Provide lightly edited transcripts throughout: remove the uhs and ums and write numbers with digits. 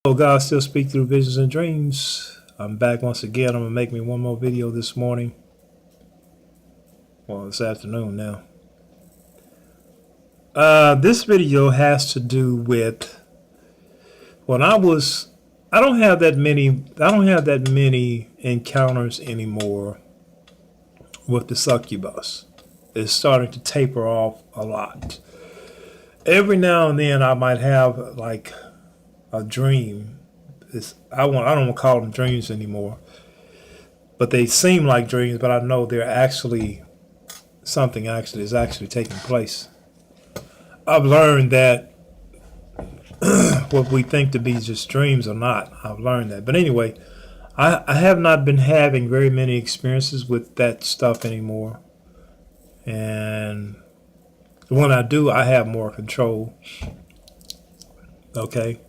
Oh, God still speak through visions and dreams. I'm back once again. I'm gonna make me one more video this morning. Well, this afternoon now. This video has to do with when I don't have that many encounters anymore with the succubus. It's starting to taper off a lot. Every now and then I might have like a dream. I don't want to call them dreams anymore, but they seem like dreams. But I know they're actually something is actually taking place. I've learned that what we think to be just dreams are not. I've learned that. But anyway, I have not been having very many experiences with that stuff anymore, and when I do, I have more control. Okay.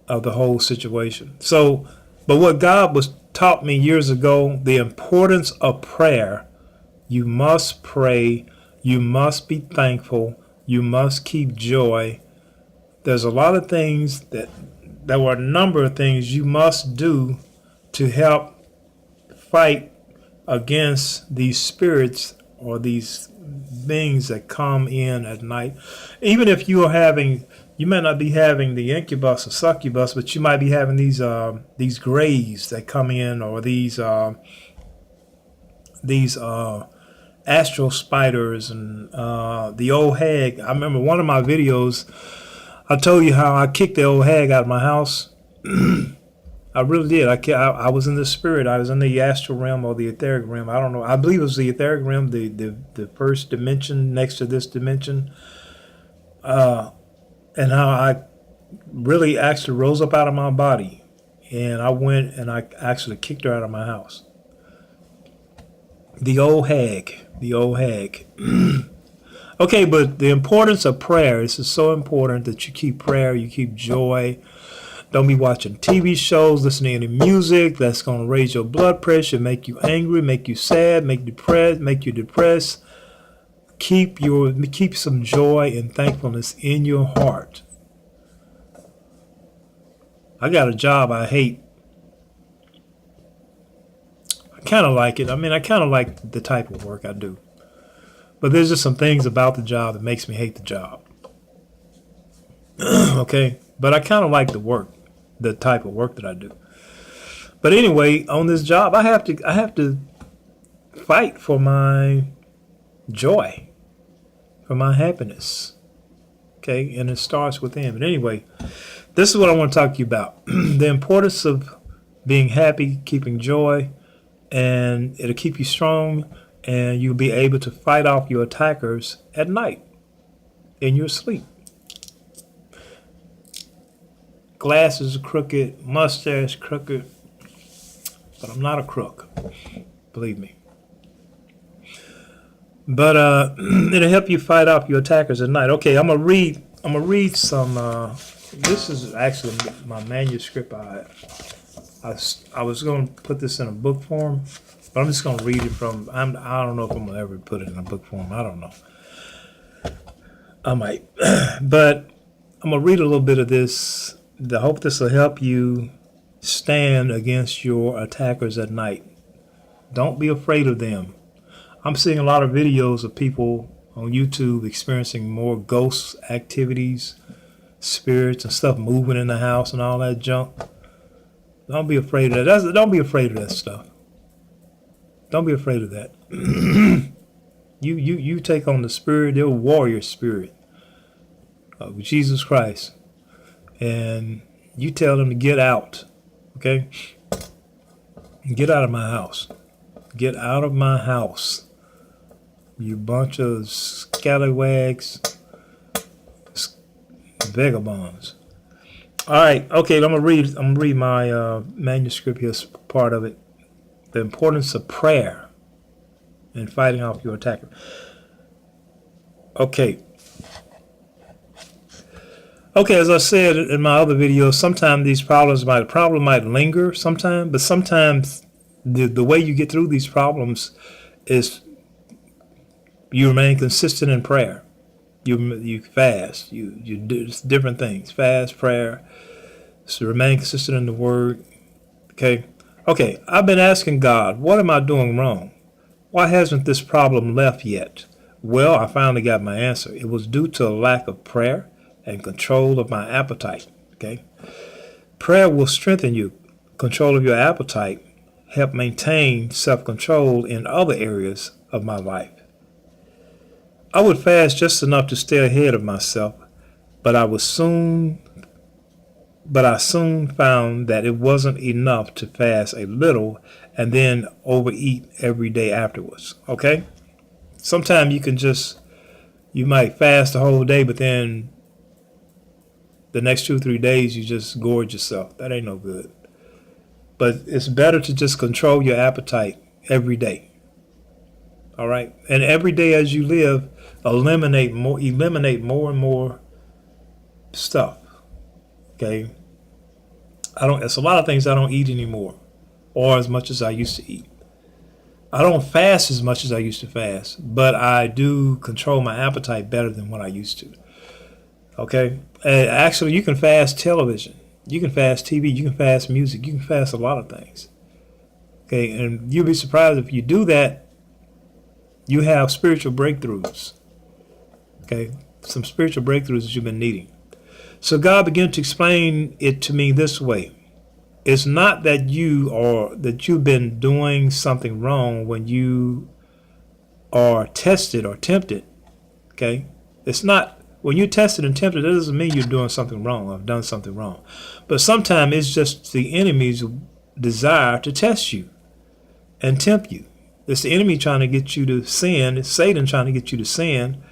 Of the whole situation. So, but what God was taught me years ago, the importance of prayer. You must pray. You must be thankful. You must keep joy. There's a lot of things there were a number of things you must do to help fight against these spirits or these beings that come in at night. Even if you might not be having the incubus or succubus, but you might be having these grays that come in, or these astral spiders and the old hag. I remember one of my videos, I told you how I kicked the old hag out of my house. I really did. I was in the spirit. I was in the astral realm or the etheric realm. I don't know. I believe it was the etheric realm, the first dimension next to this dimension. And how I really actually rose up out of my body, and I went and I actually kicked her out of my house. The old hag. Okay, but the importance of prayer. This is so important that you keep prayer, you keep joy. Don't be watching TV shows, listening to music that's going to raise your blood pressure, make you angry, make you sad, make you depressed. Keep some joy and thankfulness in your heart. I got a job I hate. I kind of like it. I mean, I kind of like the type of work I do. But there's just some things about the job that makes me hate the job. Okay? But I kind of like the type of work that I do. But anyway, on this job, I have to fight for my joy, for my happiness. Okay? And it starts within. But anyway, this is what I want to talk to you about. The importance of being happy, keeping joy, and it'll keep you strong, and you'll be able to fight off your attackers at night in your sleep. Glasses are crooked, mustache crooked, but I'm not a crook, believe me. But it'll help you fight off your attackers at night. Okay, I'm gonna read some. This is actually my manuscript. I was going to put this in a book form, but I'm just going to read it from. I don't know if I'm going to ever put it in a book form. I don't know. I might, but I'm going to read a little bit of this. I hope this will help you stand against your attackers at night. Don't be afraid of them. I'm seeing a lot of videos of people on YouTube experiencing more ghost activities, spirits and stuff moving in the house and all that junk. Don't be afraid of that. Don't be afraid of that stuff. Don't be afraid of that. You take on the spirit, the warrior spirit of Jesus Christ, and you tell them to get out. Okay? Get out of my house. Get out of my house. You bunch of scallywags, vagabonds. All right, okay. I'm gonna read my manuscript here, part of it. The importance of prayer and fighting off your attacker. Okay. As I said in my other videos, sometimes these problems might linger sometimes, but sometimes the way you get through these problems is you remain consistent in prayer. You fast. You do different things. Fast, prayer. So remain consistent in the word. Okay. Okay. I've been asking God, what am I doing wrong? Why hasn't this problem left yet? Well, I finally got my answer. It was due to a lack of prayer and control of my appetite. Okay. Prayer will strengthen you. Control of your appetite help maintain self-control in other areas of my life. I would fast just enough to stay ahead of myself, but I soon found that it wasn't enough to fast a little and then overeat every day afterwards. Okay? Sometimes you might fast the whole day, but then the next 2 or 3 days you just gorge yourself. That ain't no good. But it's better to just control your appetite every day. All right? And every day as you live, eliminate more and more stuff. Okay? It's a lot of things I don't eat anymore, or as much as I used to eat. I don't fast as much as I used to fast, but I do control my appetite better than what I used to. Okay? And actually, you can fast television. You can fast TV. You can fast music. You can fast a lot of things. Okay? And you'll be surprised if you do that, you have spiritual breakthroughs. Okay? Some spiritual breakthroughs that you've been needing. So God began to explain it to me this way. It's not that you've been doing something wrong when you are tested or tempted. Okay? It's not when you're tested and tempted, that doesn't mean you're doing something wrong or have done something wrong. But sometimes it's just the enemy's desire to test you and tempt you. It's the enemy trying to get you to sin. It's Satan trying to get you to sin.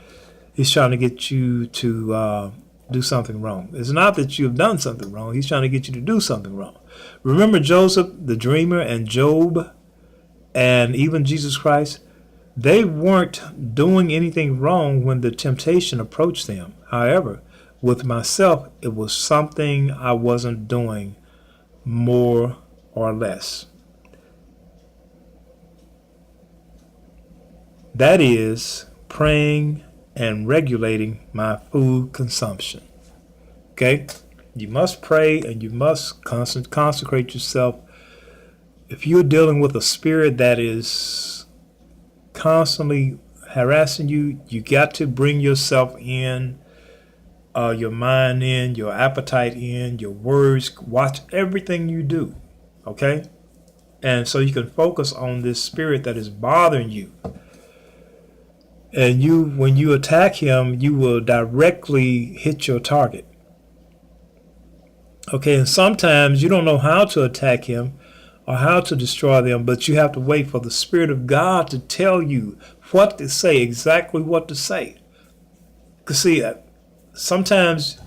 He's trying to get you to do something wrong. It's not that you've done something wrong. He's trying to get you to do something wrong. Remember Joseph, the dreamer, and Job, and even Jesus Christ? They weren't doing anything wrong when the temptation approached them. However, with myself, it was something I wasn't doing more or less. That is praying and regulating my food consumption. Okay? You must pray and you must consecrate yourself. If you're dealing with a spirit that is constantly harassing you, you got to bring yourself in, your mind in, your appetite in, your words. Watch everything you do. Okay? And so you can focus on this spirit that is bothering you. And when you attack him, you will directly hit your target. Okay, and sometimes you don't know how to attack him or how to destroy them, but you have to wait for the Spirit of God to tell you what to say, exactly what to say. Because see, sometimes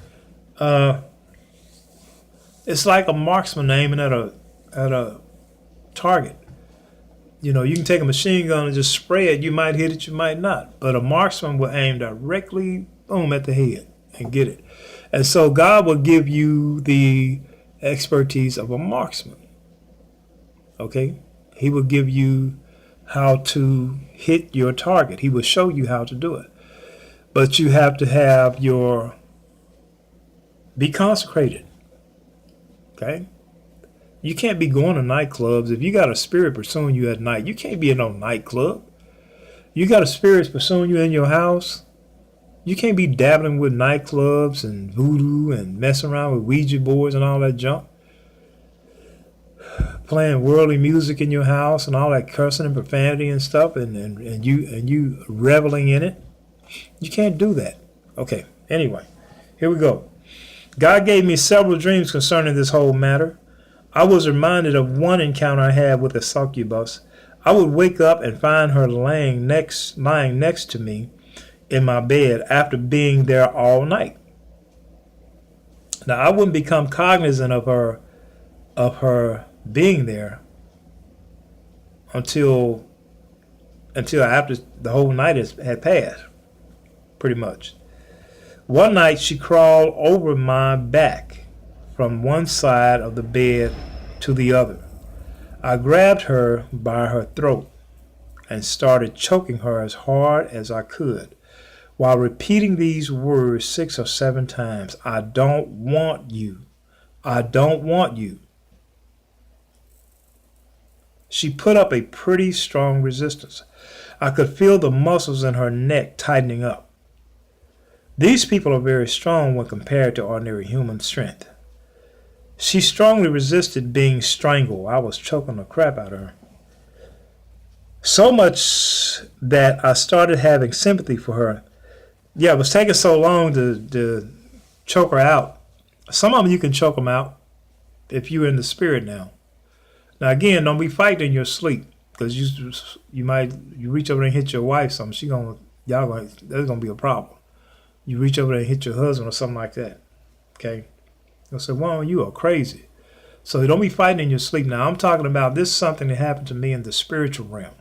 it's like a marksman aiming at a target. You know, you can take a machine gun and just spray it. You might hit it, you might not. But a marksman will aim directly, boom, at the head and get it. And so God will give you the expertise of a marksman. Okay? He will give you how to hit your target. He will show you how to do it. But you have to be consecrated. Okay? You can't be going to nightclubs. If you got a spirit pursuing you at night, you can't be in no nightclub. You got a spirit pursuing you in your house. You can't be dabbling with nightclubs and voodoo and messing around with Ouija boards and all that junk. Playing worldly music in your house and all that cursing and profanity and stuff, and you reveling in it. You can't do that. Okay, anyway, here we go. God gave me several dreams concerning this whole matter. I was reminded of one encounter I had with a succubus. I would wake up and find her lying next to me in my bed after being there all night. Now, I wouldn't become cognizant of her being there until after the whole night had passed, pretty much. One night she crawled over my back from one side of the bed to the other. I grabbed her by her throat and started choking her as hard as I could, while repeating these words 6 or 7 times. I don't want you. I don't want you. She put up a pretty strong resistance. I could feel the muscles in her neck tightening up. These people are very strong when compared to ordinary human strength. She strongly resisted being strangled. I was choking the crap out of her. So much that I started having sympathy for her. Yeah, it was taking so long to choke her out. Some of them you can choke them out if you're in the spirit now. Now again, don't be fighting in your sleep, because you reach over there and hit your wife something. There's gonna be a problem. You reach over there and hit your husband or something like that. Okay. They'll say, well, you are crazy. So don't be fighting in your sleep. Now, I'm talking about this is something that happened to me in the spiritual realm.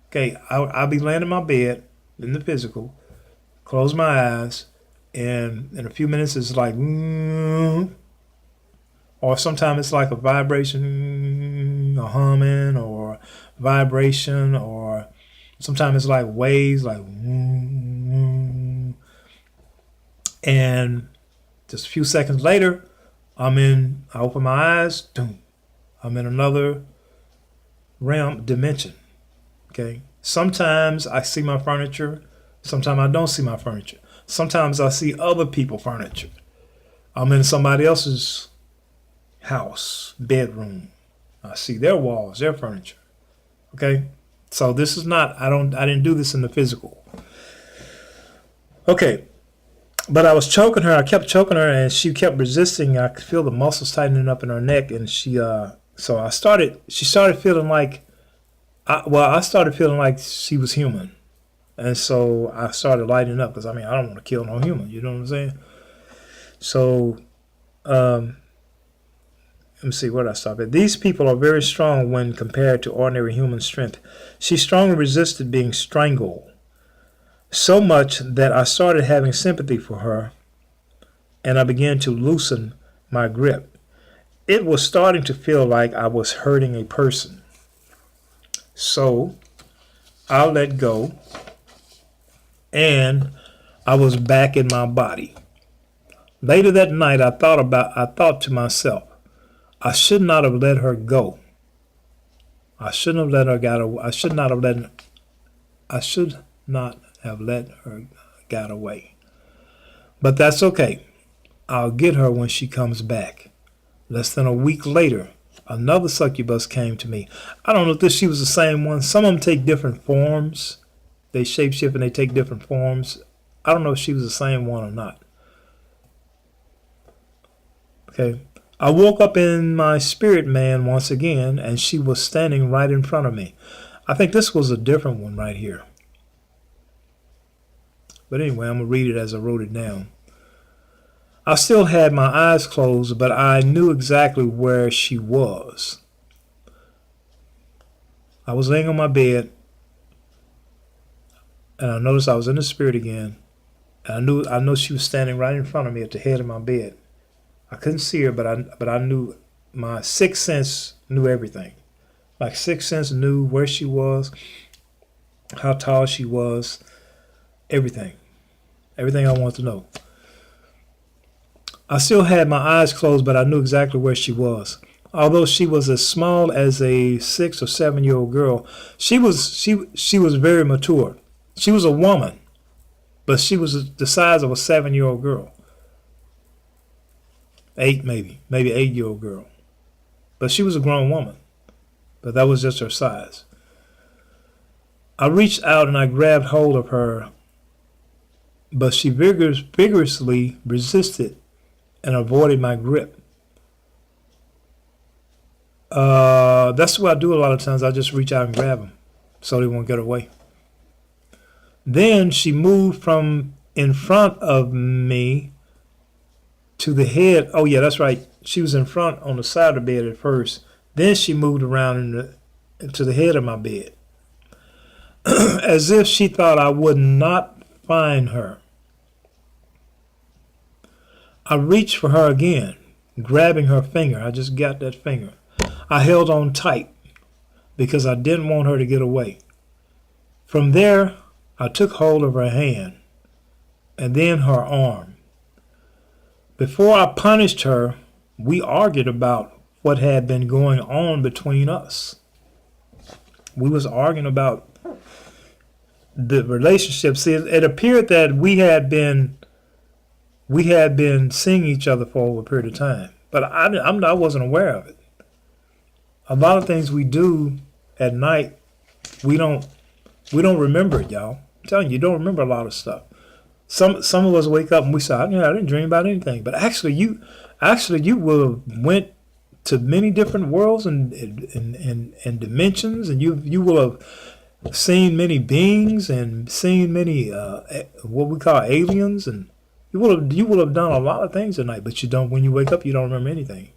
Okay, I'll be laying in my bed in the physical, close my eyes, and in a few minutes it's like, or sometimes it's like a vibration, a humming, or vibration, or sometimes it's like waves, like, and just a few seconds later, I open my eyes, boom, I'm in another dimension, okay? Sometimes I see my furniture, sometimes I don't see my furniture. Sometimes I see other people's furniture. I'm in somebody else's house, bedroom. I see their walls, their furniture, okay? So this is not, I didn't do this in the physical. Okay. But I was choking her. I kept choking her, and she kept resisting. I could feel the muscles tightening up in her neck, and she started feeling like, I started feeling like she was human, and so I started lighting up because I don't want to kill no human. You know what I'm saying? So, let me see where did I stop at. These people are very strong when compared to ordinary human strength. She strongly resisted being strangled. So much that I started having sympathy for her, and I began to loosen my grip. It was starting to feel like I was hurting a person. So I let go, and I was back in my body. Later that night, I thought to myself, I should not have let her go. I should not have let her get away. But that's okay. I'll get her when she comes back. Less than a week later, another succubus came to me. I don't know if she was the same one. Some of them take different forms. They shapeshift and they take different forms. I don't know if she was the same one or not. Okay. I woke up in my spirit man once again, and she was standing right in front of me. I think this was a different one right here. But anyway, I'm going to read it as I wrote it down. I still had my eyes closed, but I knew exactly where she was. I was laying on my bed, and I noticed I was in the spirit again. And I know she was standing right in front of me at the head of my bed. I couldn't see her, but I knew, my sixth sense knew everything. My sixth sense knew where she was, how tall she was, everything. Everything I wanted to know. I still had my eyes closed, but I knew exactly where she was. Although she was as small as a 6 or 7 year old girl, she was very mature. She was a woman, but she was the size of a 7-year-old girl. 8 maybe 8-year-old girl. But she was a grown woman. But that was just her size. I reached out and I grabbed hold of her, but she vigorously resisted and avoided my grip. That's what I do a lot of times. I just reach out and grab them so they won't get away. Then she moved from in front of me to the head. Oh, yeah, that's right. She was in front on the side of the bed at first. Then she moved around into the head of my bed, as if she thought I would not find her. I reached for her again, grabbing her finger. I just got that finger. I held on tight because I didn't want her to get away. From there, I took hold of her hand and then her arm. Before I punished her we argued about what had been going on between us. We was arguing about the relationship. See, it appeared that we had been seeing each other for over a period of time, but I wasn't aware of it. A lot of things we do at night, we don't remember it, y'all. I'm telling you, don't remember a lot of stuff. Some of us wake up and we say, I didn't dream about anything, but actually you will have went to many different worlds and dimensions, and you will have seen many beings and seen many what we call aliens, and you will have done a lot of things at night, but you don't. When you wake up, you don't remember anything.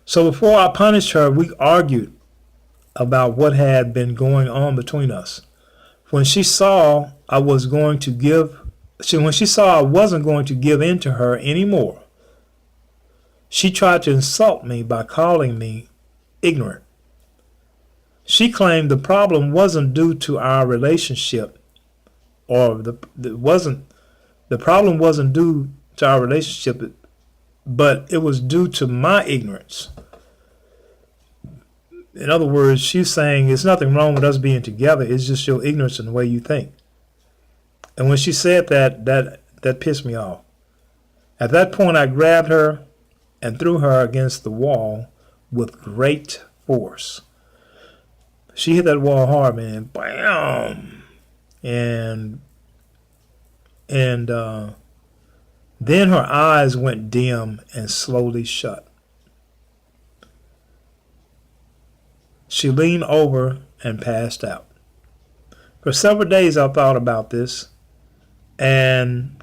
So before I punished her, we argued about what had been going on between us. When she saw I wasn't going to give in to her anymore, she tried to insult me by calling me ignorant. She claimed the problem wasn't due to our relationship, or the problem wasn't due to our relationship, but it was due to my ignorance. In other words, she's saying there's nothing wrong with us being together. It's just your ignorance and the way you think. And when she said that pissed me off. At that point, I grabbed her and threw her against the wall with great force. She hit that wall hard, man. Bam! And then her eyes went dim and slowly shut. She leaned over and passed out. For several days I thought about this, and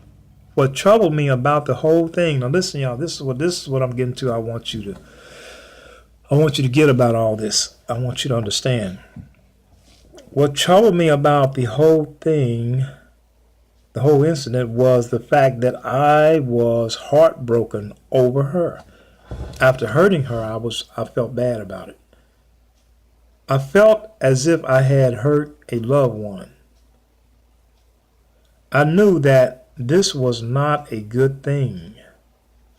what troubled me about the whole thing. Now listen, y'all, this is what I'm getting to. I want you to get about all this. I want you to understand. What troubled me about the whole thing, the whole incident, was the fact that I was heartbroken over her. After hurting her, I felt bad about it. I felt as if I had hurt a loved one. I knew that this was not a good thing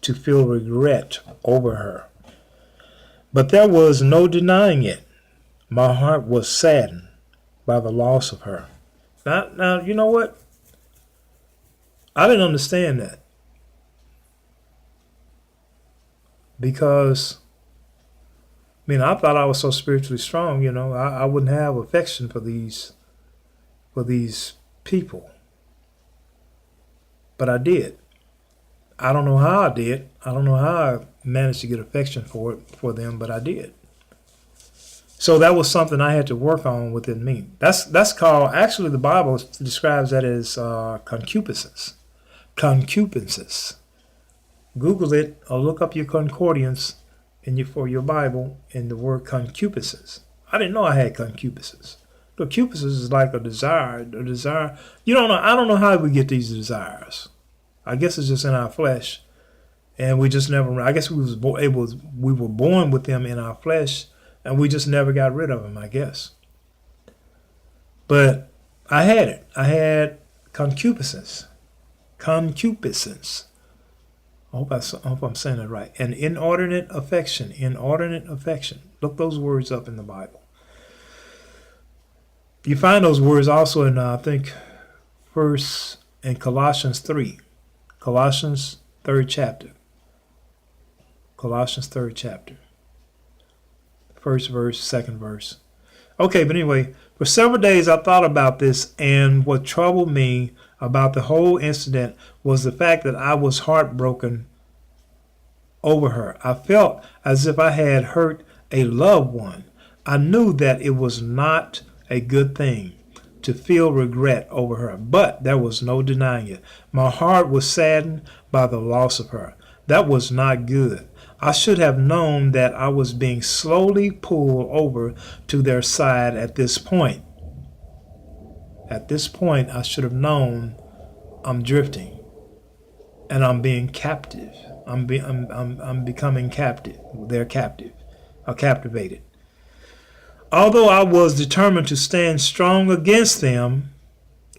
to feel regret over her. But there was no denying it. My heart was saddened by the loss of her. Now, you know what? I didn't understand that. Because I thought I was so spiritually strong, I wouldn't have affection for these people. But I did. I don't know how I did. I don't know how I managed to get affection for them, but I did. So that was something I had to work on within me. That's called, actually the Bible describes that as concupiscence. Concupiscence. Google it or look up your concordance for your Bible in the word concupiscence. I didn't know I had concupiscence. Concupiscence is like a desire. You don't know. I don't know how we get these desires. I guess it's just in our flesh, and we just never. I guess we were born with them in our flesh, and we just never got rid of them. I guess. But I had it. I had concupiscence. Concupiscence. I hope I'm saying it right. An inordinate affection. Inordinate affection. Look those words up in the Bible. You find those words also in, I think, in Colossians 3. Colossians 3rd chapter. Colossians 3rd chapter. First verse, second verse. Okay, but anyway, for several days I thought about this, and what troubled me about the whole incident was the fact that I was heartbroken over her. I felt as if I had hurt a loved one. I knew that it was not a good thing to feel regret over her, but there was no denying it. My heart was saddened by the loss of her. That was not good. I should have known that I was being slowly pulled over to their side at this point. At this point, I should have known I'm drifting and I'm being captive. I'm becoming captive. They're captive. Or captivated. Although I was determined to stand strong against them,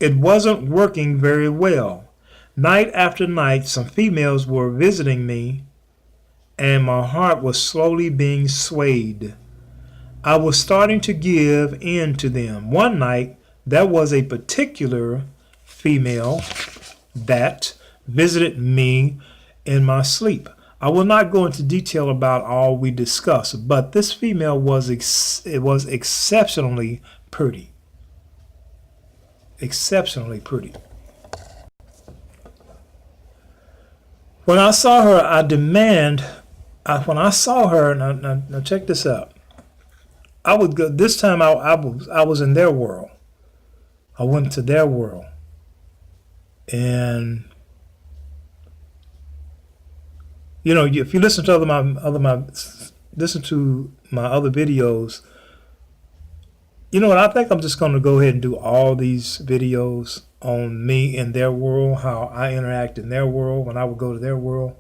it wasn't working very well. Night after night, some females were visiting me, and my heart was slowly being swayed. I was starting to give in to them. One night, there was a particular female that visited me in my sleep. I will not go into detail about all we discussed, but this female was exceptionally pretty. Exceptionally pretty. When I saw her, when I saw her, now check this out. I would go, this time I was in their world. I went to their world. And you know, if you listen to listen to my other videos, you know what? I think I'm just going to go ahead and do all these videos on me in their world, how I interact in their world when I would go to their world,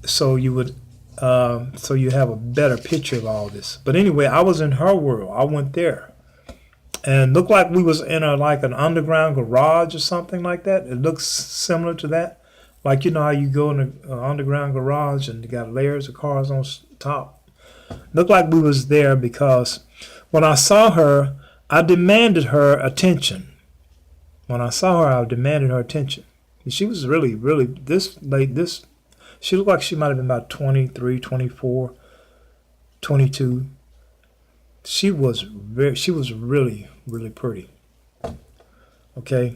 so you have a better picture of all this. But anyway, I was in her world. I went there, and looked like we was in like an underground garage or something like that. It looks similar to that. Like, you know how you go in an underground garage and you got layers of cars on top. Looked like we was there because when I saw her, I demanded her attention. When I saw her, I demanded her attention. And she was really, really, she looked like she might have been about 23, 24, 22. She was really, really pretty. Okay.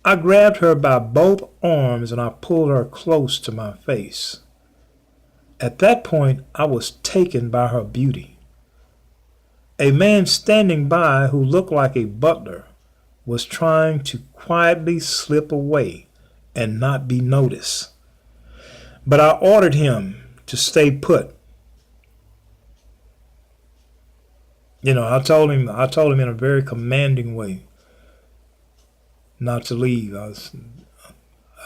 I grabbed her by both arms and I pulled her close to my face. At that point, I was taken by her beauty. A man standing by who looked like a butler was trying to quietly slip away and not be noticed. But I ordered him to stay put. You know, I told him in a very commanding way not to leave. I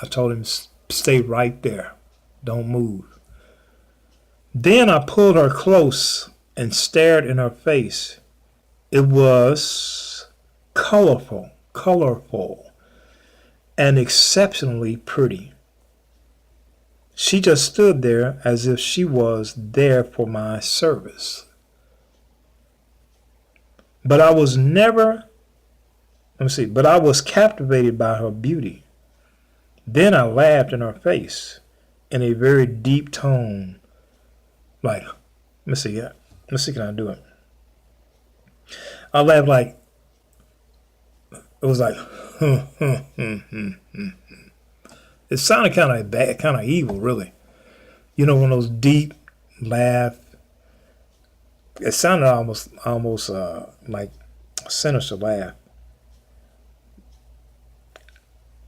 told him stay right there. Don't move. Then I pulled her close and stared in her face. It was colorful, and exceptionally pretty. She just stood there as if she was there for my service. But I was captivated by her beauty. Then I laughed in her face in a very deep tone. Like, let me see, can I do it? I laughed like, it was like, It sounded kind of bad, kind of evil, really. You know, one of those deep laugh. It sounded almost like a sinister laugh.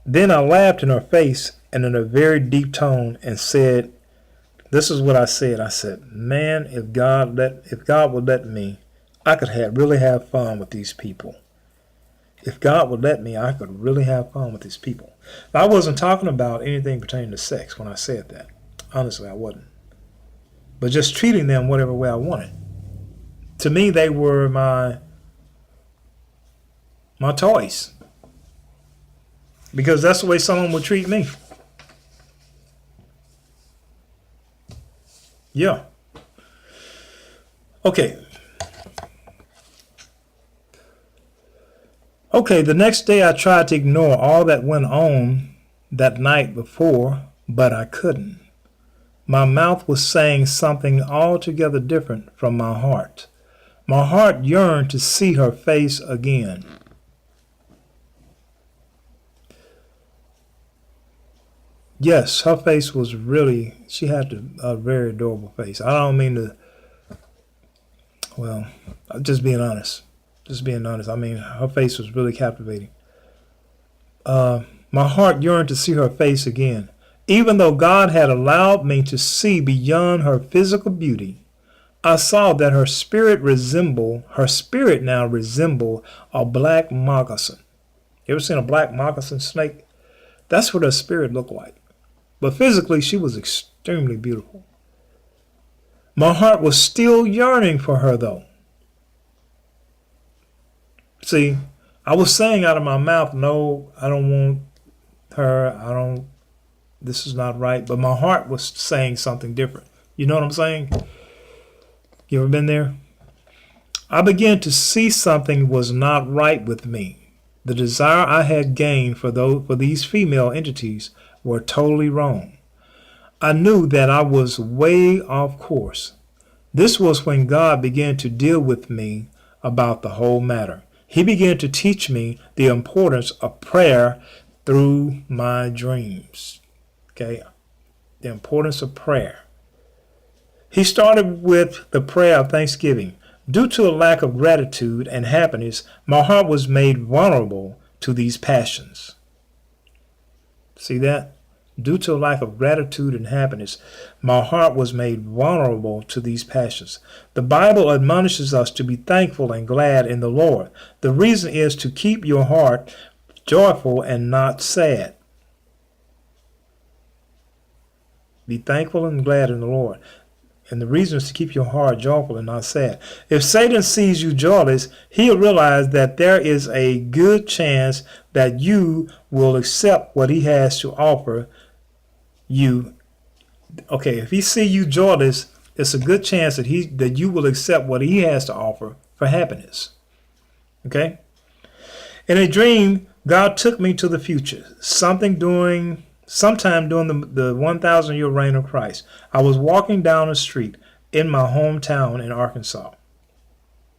Then I laughed in her face and in a very deep tone and said, this is what I said. I said, man, if God would let me, I could really have fun with these people. If God would let me, I could really have fun with these people. Now, I wasn't talking about anything pertaining to sex when I said that. Honestly, I wasn't. But just treating them whatever way I wanted. To me, they were my toys. Because that's the way someone would treat me. Yeah. Okay. The next day I tried to ignore all that went on that night before, but I couldn't. My mouth was saying something altogether different from my heart. My heart yearned to see her face again. Yes, her face was really, she had a very adorable face. I don't mean to, well, just being honest. I mean, her face was really captivating. My heart yearned to see her face again. Even though God had allowed me to see beyond her physical beauty, I saw that her spirit now resembled a black moccasin. You ever seen a black moccasin snake? That's what her spirit looked like. But physically, she was extremely beautiful. My heart was still yearning for her, though. See, I was saying out of my mouth, no, I don't want her. This is not right. But my heart was saying something different. You know what I'm saying? You ever been there? I began to see something was not right with me. The desire I had gained for these female entities were totally wrong. I knew that I was way off course. This was when God began to deal with me about the whole matter. He began to teach me the importance of prayer through my dreams. Okay? The importance of prayer. He started with the prayer of thanksgiving. Due to a lack of gratitude and happiness, my heart was made vulnerable to these passions. See that? Due to a lack of gratitude and happiness, my heart was made vulnerable to these passions. The Bible admonishes us to be thankful and glad in the Lord. The reason is to keep your heart joyful and not sad. Be thankful and glad in the Lord. And the reason is to keep your heart joyful and not sad. If Satan sees you joyless, he'll realize that there is a good chance that you will accept what he has to offer you. Okay, if he sees you joyless, it's a good chance that you will accept what he has to offer for happiness. Okay? In a dream, God took me to the future. Sometime during the 1,000-year reign of Christ, I was walking down a street in my hometown in Arkansas.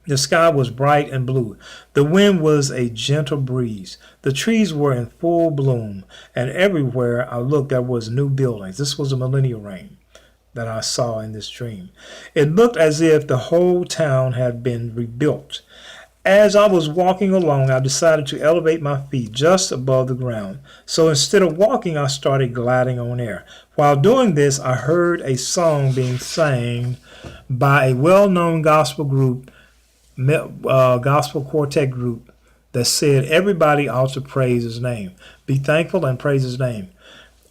The sky was bright and blue. The wind was a gentle breeze. The trees were in full bloom, and everywhere I looked there was new buildings. This was a millennial reign that I saw in this dream. It looked as if the whole town had been rebuilt. As I was walking along, I decided to elevate my feet just above the ground. So instead of walking, I started gliding on air. While doing this, I heard a song being sang by a well-known gospel group, gospel quartet group, that said everybody ought to praise his name. Be thankful and praise his name.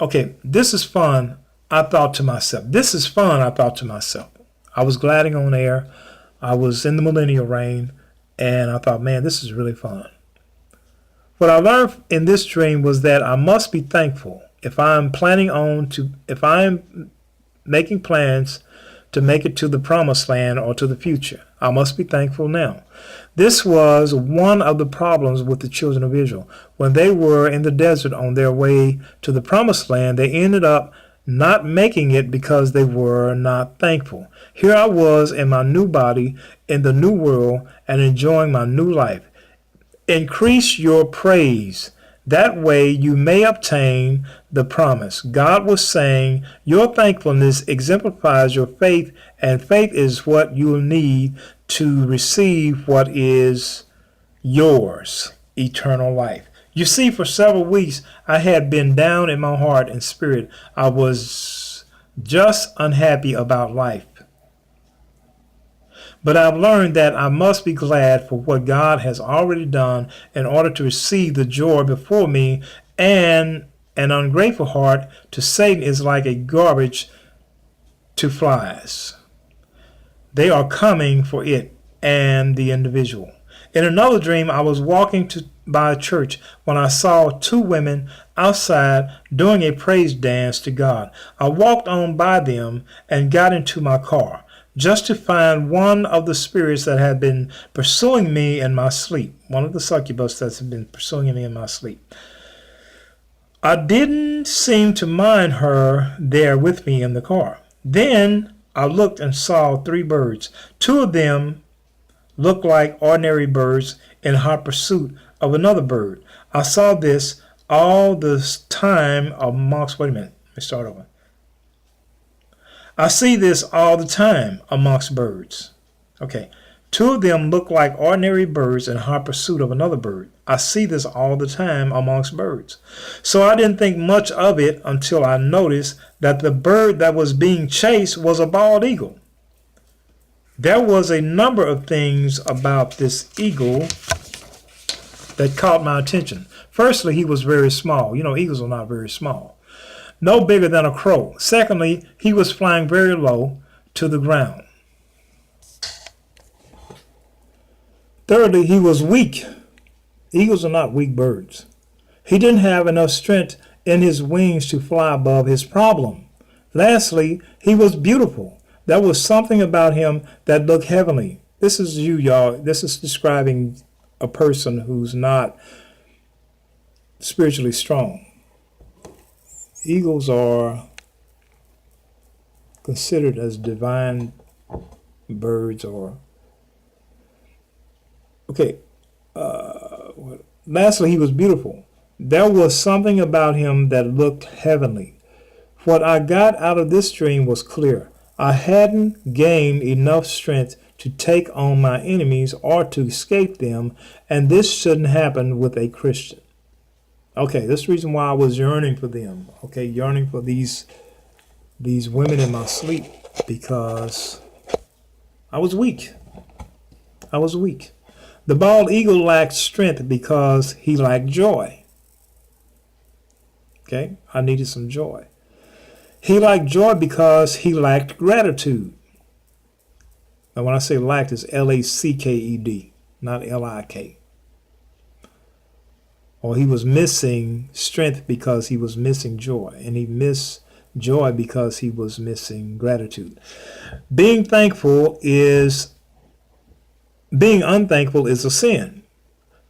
Okay, this is fun, I thought to myself. This is fun, I thought to myself. I was gliding on air. I was in the millennial reign. And I thought, man, this is really fun. What I learned in this dream was that I must be thankful if I'm making plans to make it to the promised land or to the future. I must be thankful now. This was one of the problems with the children of Israel. When they were in the desert on their way to the promised land, they ended up not making it because they were not thankful. Here I was in my new body, in the new world, and enjoying my new life. Increase your praise. That way you may obtain the promise. God was saying your thankfulness exemplifies your faith, and faith is what you will need to receive what is yours, eternal life. You see, for several weeks, I had been down in my heart and spirit. I was just unhappy about life. But I've learned that I must be glad for what God has already done in order to receive the joy before me, and an ungrateful heart to Satan is like a garbage to flies. They are coming for it and the individual. In another dream, I was walking by a church when I saw two women outside doing a praise dance to God. I walked on by them and got into my car just to find one of the spirits that had been pursuing me in my sleep, one of the succubus that had been pursuing me in my sleep. I didn't seem to mind her there with me in the car. Then I looked and saw three birds. Two of them looked like ordinary birds in hot pursuit of another bird. I saw this all the time amongst, wait a minute, let me start over. I see this all the time amongst birds. Okay, two of them look like ordinary birds in hot pursuit of another bird. I see this all the time amongst birds. So I didn't think much of it until I noticed that the bird that was being chased was a bald eagle. There was a number of things about this eagle that caught my attention. Firstly, he was very small. You know, eagles are not very small. No bigger than a crow. Secondly, he was flying very low to the ground. Thirdly, he was weak. Eagles are not weak birds. He didn't have enough strength in his wings to fly above his problem. Lastly, he was beautiful. There was something about him that looked heavenly. This is you, y'all. This is describing a person who's not spiritually strong. Eagles are considered as divine birds or... Okay. Lastly, he was beautiful. There was something about him that looked heavenly. What I got out of this dream was clear. I hadn't gained enough strength to take on my enemies or to escape them, and this shouldn't happen with a Christian. Okay, that's the reason why I was yearning for them. Okay, yearning for these women in my sleep, because I was weak. I was weak. The bald eagle lacked strength because he lacked joy. Okay, I needed some joy. He lacked joy because he lacked gratitude. Now, when I say lacked, it's L-A-C-K-E-D, not L-I-K. Or he was missing strength because he was missing joy. And he missed joy because he was missing gratitude. Being unthankful is a sin.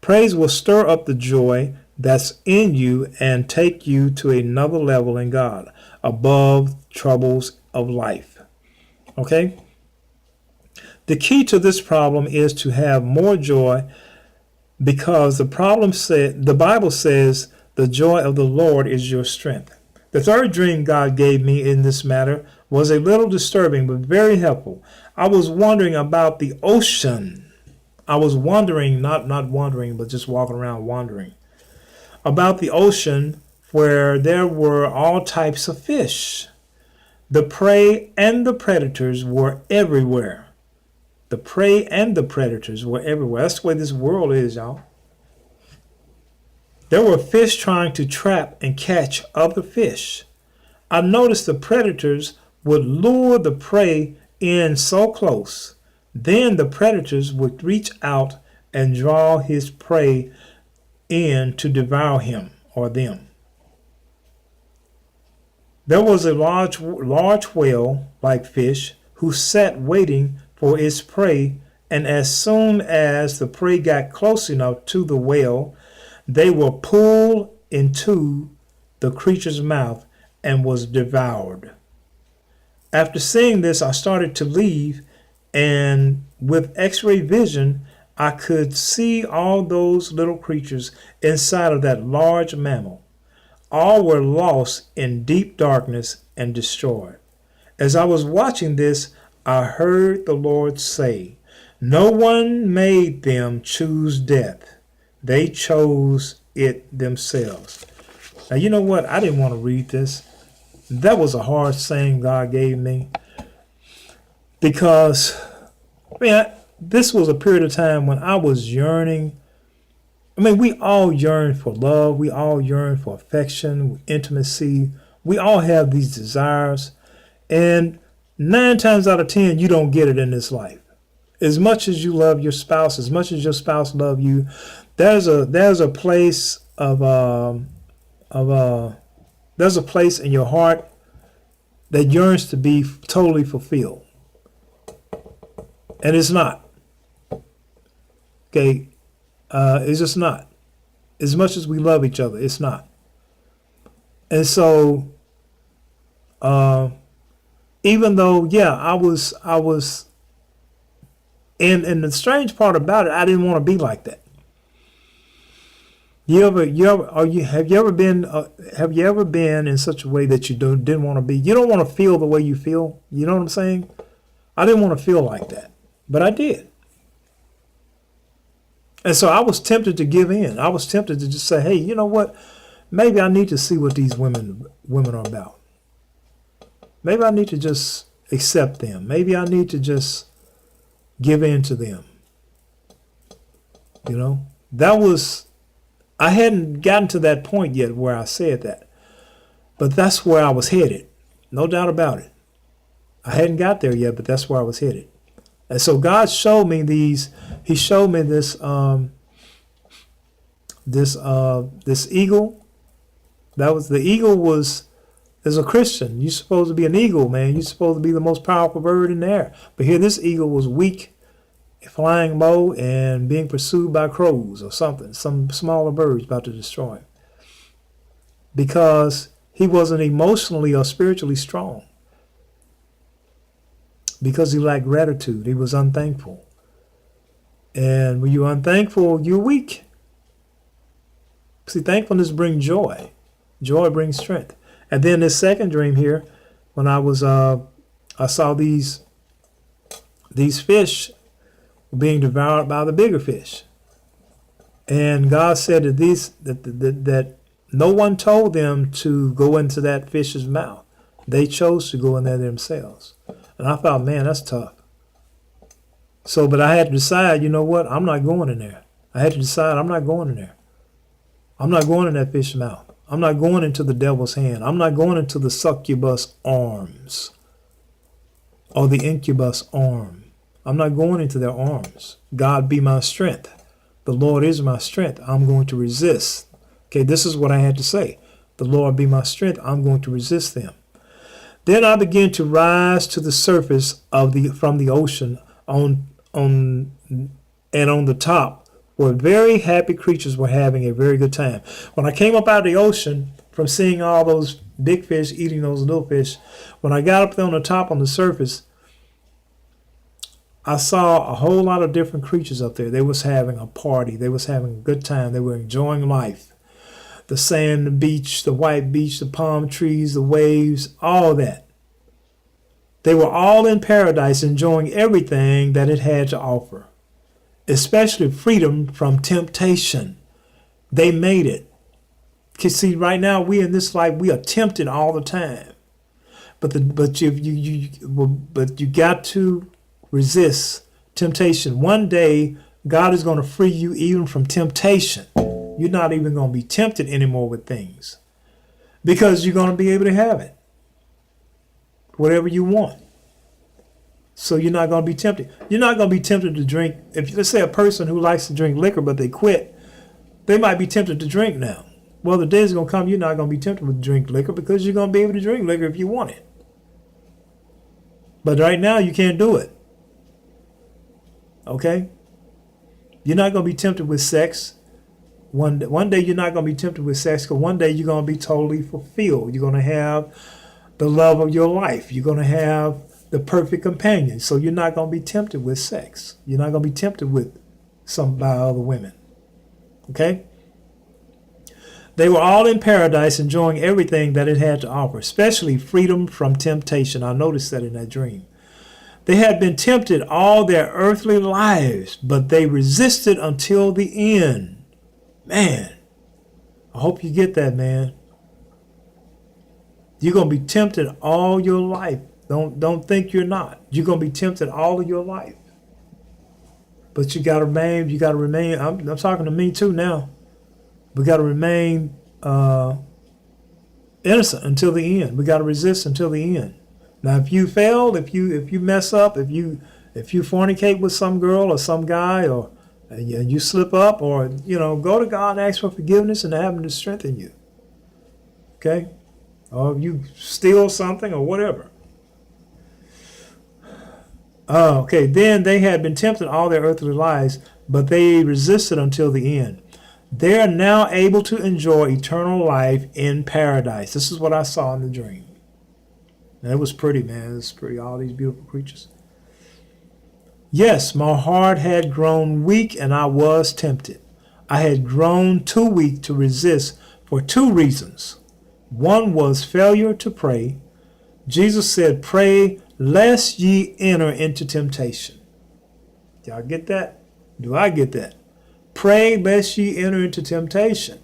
Praise will stir up the joy that's in you and take you to another level in God, above troubles of life. Okay? The key to this problem is to have more joy, because the Bible says the joy of the Lord is your strength. The third dream God gave me in this matter was a little disturbing but very helpful. I was wondering about the ocean. I was wondering, not wondering, but just walking around wondering about the ocean, where there were all types of fish. The prey and the predators were everywhere. The prey and the predators were everywhere. That's the way this world is, y'all. There were fish trying to trap and catch other fish. I noticed the predators would lure the prey in so close. Then the predators would reach out and draw his prey in to devour him or them. There was a large whale-like fish who sat waiting for its prey, and as soon as the prey got close enough to the whale, they were pulled into the creature's mouth and was devoured. After seeing this, I started to leave, and with X-ray vision, I could see all those little creatures inside of that large mammal. All were lost in deep darkness and destroyed. As I was watching this, I heard the Lord say, "No one made them choose death. They chose it themselves." Now, you know what? I didn't want to read this. That was a hard saying God gave me, because, man, this was a period of time when I was yearning. I mean, we all yearn for love. We all yearn for affection, intimacy. We all have these desires. And 9 times out of 10, you don't get it in this life. As much as you love your spouse, as much as your spouse loves you, there's a place there's a place in your heart that yearns to be totally fulfilled. And it's not. Okay, it's just not. As much as we love each other, it's not. And so, even though, yeah, I was, and the strange part about it, I didn't want to be like that. Have you ever been in such a way that you didn't want to be? You don't want to feel the way you feel. You know what I'm saying? I didn't want to feel like that, but I did. And so I was tempted to give in. I was tempted to just say, hey, you know what? Maybe I need to see what these women are about. Maybe I need to just accept them. Maybe I need to just give in to them. You know, I hadn't gotten to that point yet where I said that. But that's where I was headed. No doubt about it. I hadn't got there yet, but that's where I was headed. And so God showed me these. He showed me this eagle That was the eagle was as a Christian. You're supposed to be an eagle, man. You're supposed to be the most powerful bird in the air. But here this eagle was weak, flying low, and being pursued by crows or something, some smaller birds about to destroy him. Because he wasn't emotionally or spiritually strong. Because he lacked gratitude. He was unthankful. And when you're unthankful, you're weak. See, thankfulness brings joy. Joy brings strength. And then this second dream here, when I saw these fish being devoured by the bigger fish. And God said that no one told them to go into that fish's mouth. They chose to go in there themselves. And I thought, man, that's tough. So, but I had to decide, you know what? I'm not going in there. I had to decide I'm not going in there. I'm not going in that fish's mouth. I'm not going into the devil's hand. I'm not going into the succubus arms or the incubus arm. I'm not going into their arms. God be my strength. The Lord is my strength. I'm going to resist. Okay, this is what I had to say. The Lord be my strength. I'm going to resist them. Then I began to rise to the surface from the ocean on the top, where very happy creatures were having a very good time. When I came up out of the ocean from seeing all those big fish eating those little fish, when I got up there on the top on the surface, I saw a whole lot of different creatures up there. They was having a party. They was having a good time. They were enjoying life. The sand, the beach, the white beach, the palm trees, the waves, all that. They were all in paradise enjoying everything that it had to offer, especially freedom from temptation. They made it. You see, right now we in this life, we are tempted all the time. But you got to resist temptation. One day, God is going to free you even from temptation. You're not even going to be tempted anymore with things because you're going to be able to have it, whatever you want. So you're not going to be tempted. You're not going to be tempted to drink. If let's say a person who likes to drink liquor but they quit, they might be tempted to drink now. Well, the day is going to come you're not going to be tempted to drink liquor because you're going to be able to drink liquor if you want it. But right now you can't do it. Okay? You're not going to be tempted with sex. One day you're not going to be tempted with sex because one day you're going to be totally fulfilled. You're going to have the love of your life. You're going to have the perfect companion. So you're not going to be tempted with sex. You're not going to be tempted with by other women. Okay? They were all in paradise enjoying everything that it had to offer, especially freedom from temptation. I noticed that in that dream. They had been tempted all their earthly lives, but they resisted until the end. Man, I hope you get that, man. You're going to be tempted all your life. Don't think you're not. You're going to be tempted all of your life. But you got to remain. I'm talking to me too now. We got to remain innocent until the end. We got to resist until the end. Now, if you fail, if you mess up, if you fornicate with some girl or some guy, or you slip up, or go to God and ask for forgiveness and have Him to strengthen you. Okay, or if you steal something or whatever. Okay, then they had been tempted all their earthly lives, but they resisted until the end. They are now able to enjoy eternal life in paradise. This is what I saw in the dream. And it was pretty, man. It was pretty, all these beautiful creatures. Yes, my heart had grown weak and I was tempted. I had grown too weak to resist for two reasons. One was failure to pray. Jesus said, pray lest ye enter into temptation. Y'all get that? Do I get that? Pray lest ye enter into temptation.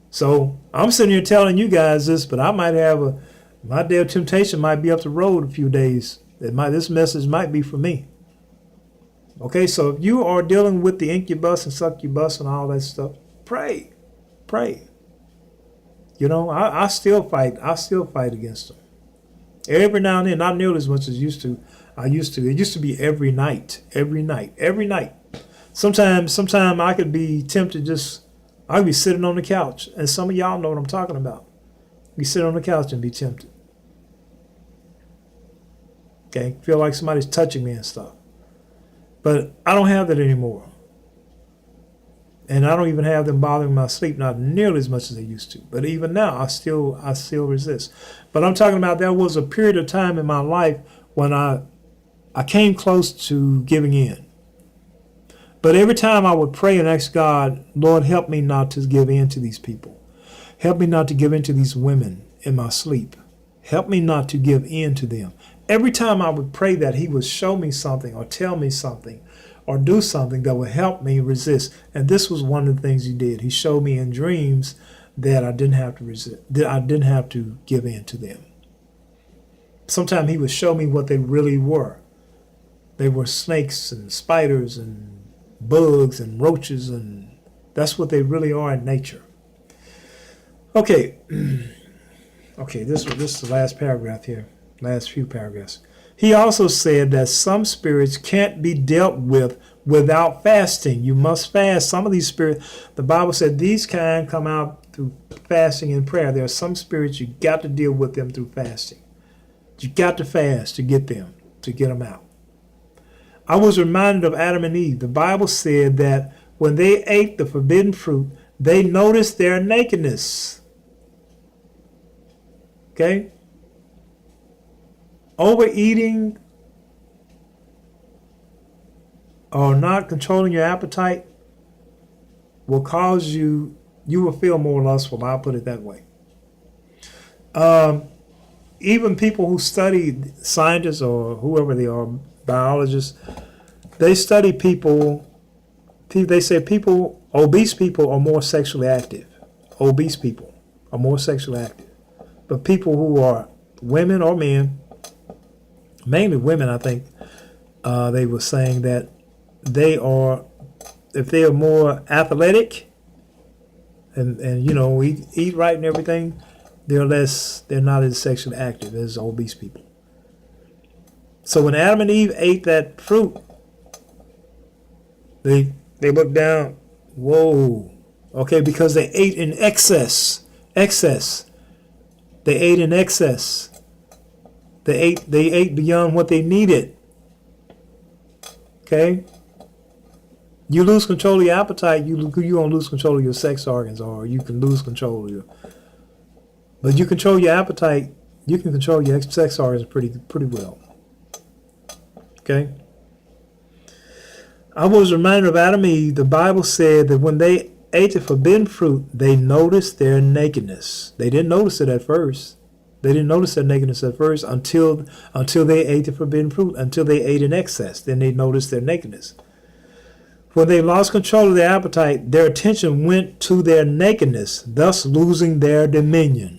So I'm sitting here telling you guys this, but I might have my day of temptation might be up the road a few days. This message might be for me. Okay, so if you are dealing with the incubus and succubus and all that stuff, pray. I still fight. I still fight against them. Every now and then, not nearly as much as I used to. It used to be every night. Sometimes I could be tempted just I'd be sitting on the couch, and some of y'all know what I'm talking about. You sit on the couch and be tempted. Okay, feel like somebody's touching me and stuff. But I don't have that anymore. And I don't even have them bothering my sleep, not nearly as much as they used to. But even now, I still resist. But I'm talking about there was a period of time in my life when I came close to giving in. But every time I would pray and ask God, Lord, help me not to give in to these people. Help me not to give in to these women in my sleep. Help me not to give in to them. Every time I would pray that, he would show me something or tell me something or do something that would help me resist. And this was one of the things he did. He showed me in dreams that I didn't have to resist, that I didn't have to give in to them. Sometimes he would show me what they really were. They were snakes and spiders and bugs and roaches, and that's what they really are in nature. Okay. Okay, this is the last paragraph here. Last few paragraphs. He also said that some spirits can't be dealt with without fasting. You must fast. Some of these spirits, the Bible said these kind come out through fasting and prayer. There are some spirits you got to deal with them through fasting. You got to fast to get them out. I was reminded of Adam and Eve. The Bible said that when they ate the forbidden fruit, they noticed their nakedness. Okay? Overeating or not controlling your appetite will cause you will feel more lustful. I'll put it that way. Even people who study, scientists or whoever they are, biologists, they study people. They say obese people are more sexually active. Obese people are more sexually active. But people who are women or men, mainly women, I think, they were saying that if they are more athletic and eat right and everything, they're not as sexually active as obese people. So when Adam and Eve ate that fruit, they looked down, whoa, okay, because they ate in excess. They ate in excess. They ate beyond what they needed. Okay? You lose control of your appetite, you won't lose control of your sex organs, or you can lose control of but you control your appetite, you can control your sex organs pretty well. Okay? I was reminded of Adam and Eve. The Bible said that when they ate the forbidden fruit, they noticed their nakedness. They didn't notice it at first. They didn't notice their nakedness at first until they ate the forbidden fruit, until they ate in excess. Then they noticed their nakedness. When they lost control of their appetite, their attention went to their nakedness, thus losing their dominion.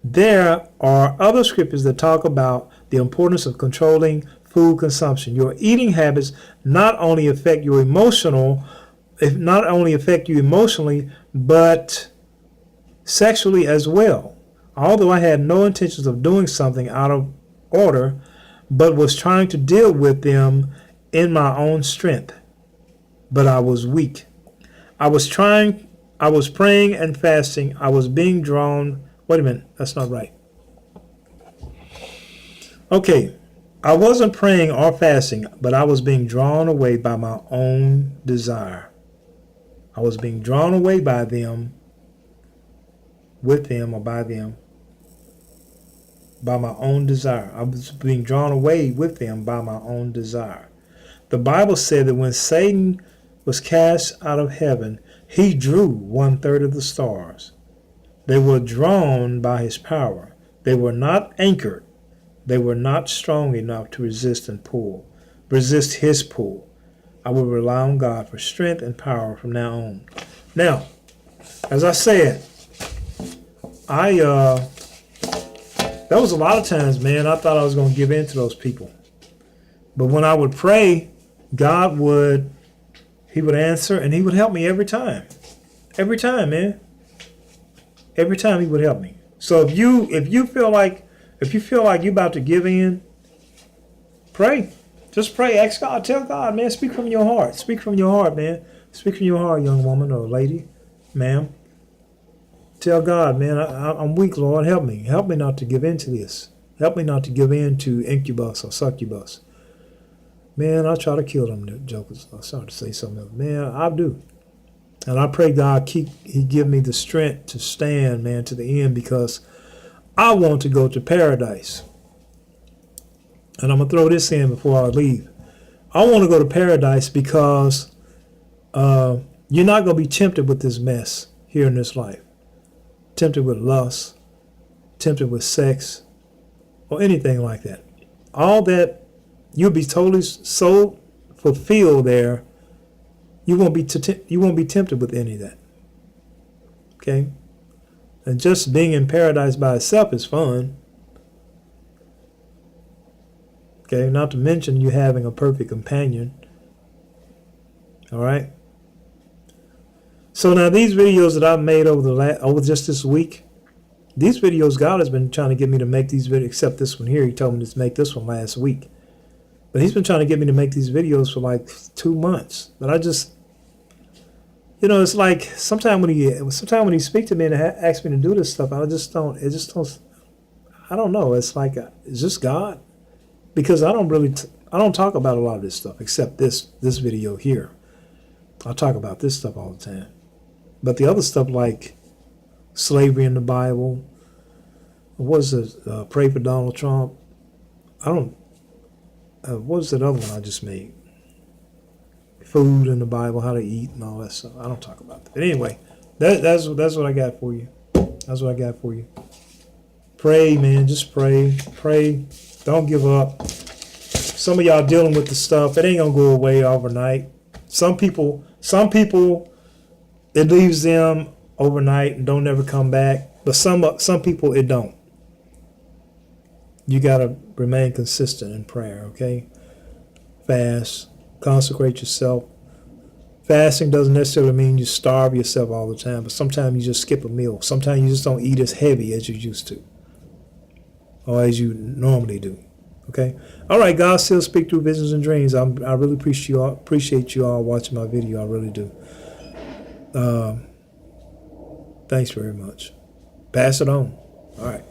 There are other scriptures that talk about the importance of controlling food consumption. Your eating habits not only affect you emotionally, but sexually as well. Although I had no intentions of doing something out of order, but was trying to deal with them in my own strength. But I was weak. I was praying and fasting. I was being drawn. Wait a minute, that's not right. Okay, I wasn't praying or fasting, but I was being drawn away by my own desire. I was being drawn away by them, with them or by them, by my own desire. I was being drawn away with them by my own desire. The Bible said that when Satan was cast out of heaven, he drew 1/3 of the stars. They were drawn by his power. They were not anchored. They were not strong enough to resist his pull. I will rely on God for strength and power from now on. Now, as I said, there was a lot of times, man, I thought I was going to give in to those people. But when I would pray, God would answer, and he would help me every time. Every time, man. Every time he would help me. So if you feel like you're about to give in, pray. Just pray. Ask God. Tell God, man, speak from your heart. Speak from your heart, man. Speak from your heart, young woman or lady, ma'am. Tell God, man, I'm weak, Lord. Help me. Help me not to give in to this. Help me not to give in to incubus or succubus. Man, I try to kill them jokers. I started to say something else. Man, I do. And I pray God He give me the strength to stand, man, to the end, because I want to go to paradise. And I'm going to throw this in before I leave. I want to go to paradise because you're not going to be tempted with this mess here in this life. Tempted with lust, tempted with sex, or anything like that. All that, you'll be totally so fulfilled there, you won't be tempted with any of that. Okay? And just being in paradise by itself is fun. Okay, not to mention you having a perfect companion. All right. So now these videos that I've made over just this week, these videos, God has been trying to get me to make these videos, except this one here. He told me to make this one last week. But he's been trying to get me to make these videos for like 2 months. But I just, it's like sometimes when he speaks to me and asks me to do this stuff, I don't know. It's like, is this God? Because I don't talk about a lot of this stuff except this video here. I talk about this stuff all the time. But the other stuff like slavery in the Bible, what is it? Pray for Donald Trump. What was that other one I just made? Food in the Bible, how to eat and all that stuff. I don't talk about that. But anyway, that's what I got for you. That's what I got for you. Pray, man. Just pray. Pray. Don't give up. Some of y'all dealing with the stuff. It ain't gonna go away overnight. Some people, it leaves them overnight and don't ever come back. But some people, it don't. You gotta remain consistent in prayer, okay? Fast, consecrate yourself. Fasting doesn't necessarily mean you starve yourself all the time, but sometimes you just skip a meal. Sometimes you just don't eat as heavy as you used to, or as you normally do. Okay. All right. God still speak through visions and dreams. I really appreciate you all watching my video. I really do. Thanks very much. Pass it on. All right.